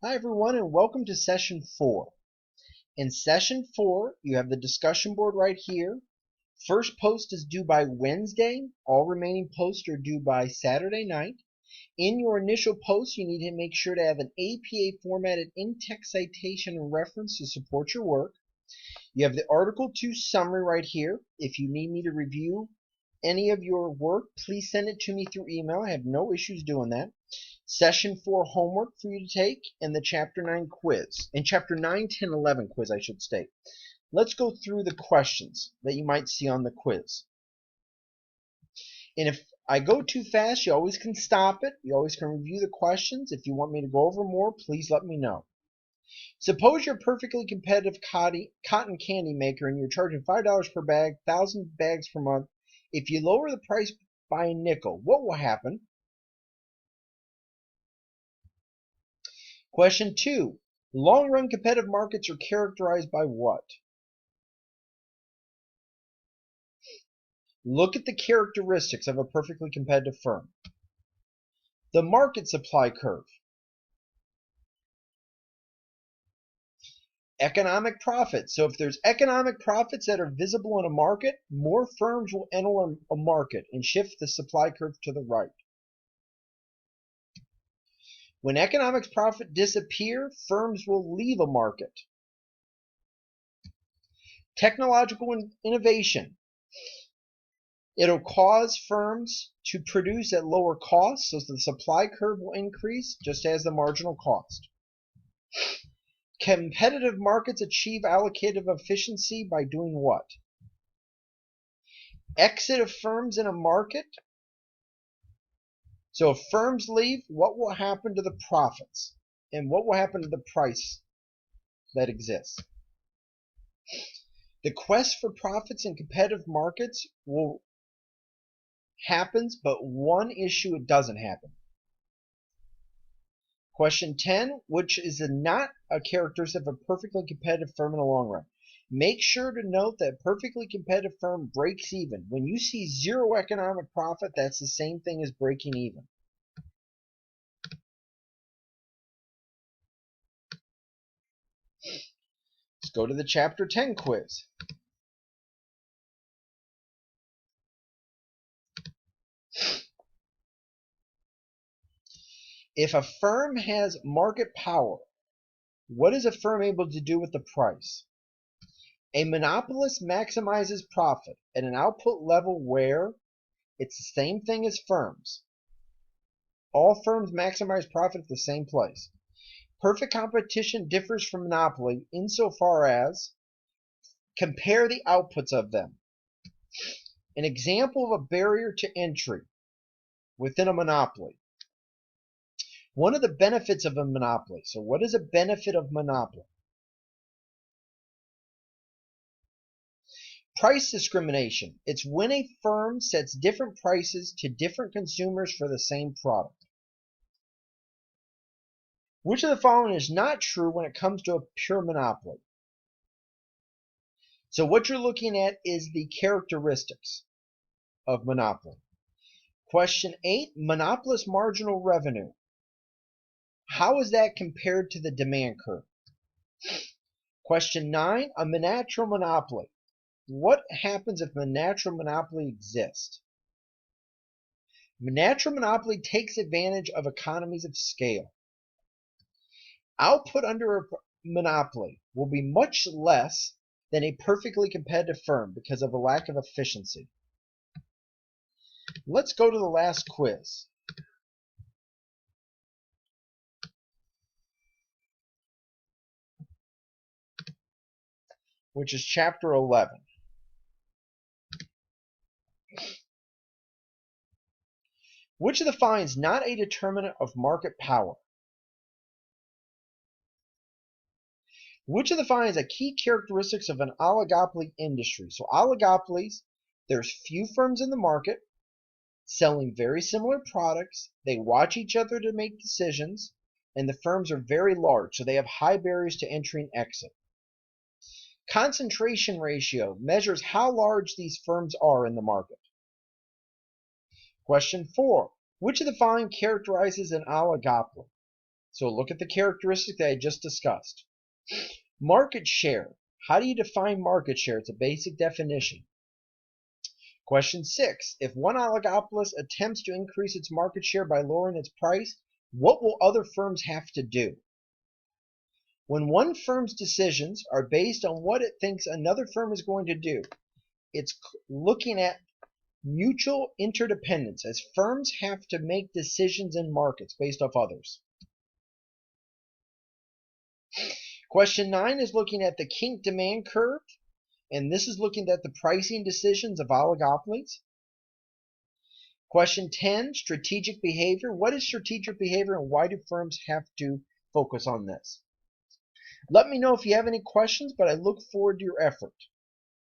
Hi everyone and welcome to session 4. In session 4, you have the discussion board right here. First post is due by Wednesday. All remaining posts are due by Saturday night. In your initial post, you need to make sure to have an APA formatted in-text citation and reference to support your work. You have the Article 2 summary right here. If you need me to review any of your work, please send it to me through email. I have no issues doing that. Session 4 homework for you to take, and the Chapter 9 quiz. And Chapter 9, 10, 11 quiz, I should state. Let's go through the questions that you might see on the quiz. And if I go too fast, you always can stop it. You always can review the questions. If you want me to go over more, please let me know. Suppose you're a perfectly competitive cotton candy maker and you're charging $5 per bag, 1,000 bags per month. If you lower the price by a nickel, what will happen? Question 2. Long-run competitive markets are characterized by what? Look at the characteristics of a perfectly competitive firm. The market supply curve. Economic profits. So if there's economic profits that are visible in a market, more firms will enter a market and shift the supply curve to the right. When economic profit disappear, firms will leave a market. Technological innovation. It'll cause firms to produce at lower costs, so the supply curve will increase just as the marginal cost. Competitive markets achieve allocative efficiency by doing what? Exit of firms in a market. So if firms leave, what will happen to the profits? And what will happen to the price that exists? The quest for profits in competitive markets happens, but one issue it doesn't happen. Question 10, which is not a characteristic of a perfectly competitive firm in the long run. Make sure to note that a perfectly competitive firm breaks even. When you see zero economic profit, that's the same thing as breaking even. Let's go to the Chapter 10 quiz. If a firm has market power, what is a firm able to do with the price? A monopolist maximizes profit at an output level where it's the same thing as firms. All firms maximize profit at the same place. Perfect competition differs from monopoly insofar as compare the outputs of them. An example of a barrier to entry within a monopoly. One of the benefits of a monopoly. So what is a benefit of monopoly? Price discrimination. It's when a firm sets different prices to different consumers for the same product. Which of the following is not true when it comes to a pure monopoly? So what you're looking at is the characteristics of monopoly. Question 8, monopolist marginal revenue. How is that compared to the demand curve? Question 9, a natural monopoly. What happens if a natural monopoly exists? A natural monopoly takes advantage of economies of scale. Output under a monopoly will be much less than a perfectly competitive firm because of a lack of efficiency. Let's go to the last quiz. Which is Chapter 11. Which of the following is not a determinant of market power? Which of the following is a key characteristics of an oligopoly industry? So oligopolies, there's few firms in the market selling very similar products. They watch each other to make decisions, and the firms are very large, so they have high barriers to entry and exit. Concentration ratio measures how large these firms are in the market. Question 4. Which of the following characterizes an oligopoly? So look at the characteristic that I just discussed. Market share. How do you define market share? It's a basic definition. Question 6. If one oligopolist attempts to increase its market share by lowering its price, what will other firms have to do? When one firm's decisions are based on what it thinks another firm is going to do, it's looking at mutual interdependence, as firms have to make decisions in markets based off others. Question 9 is looking at the kink demand curve, and this is looking at the pricing decisions of oligopolies. Question 10, strategic behavior. What is strategic behavior and why do firms have to focus on this? Let me know if you have any questions, but I look forward to your effort.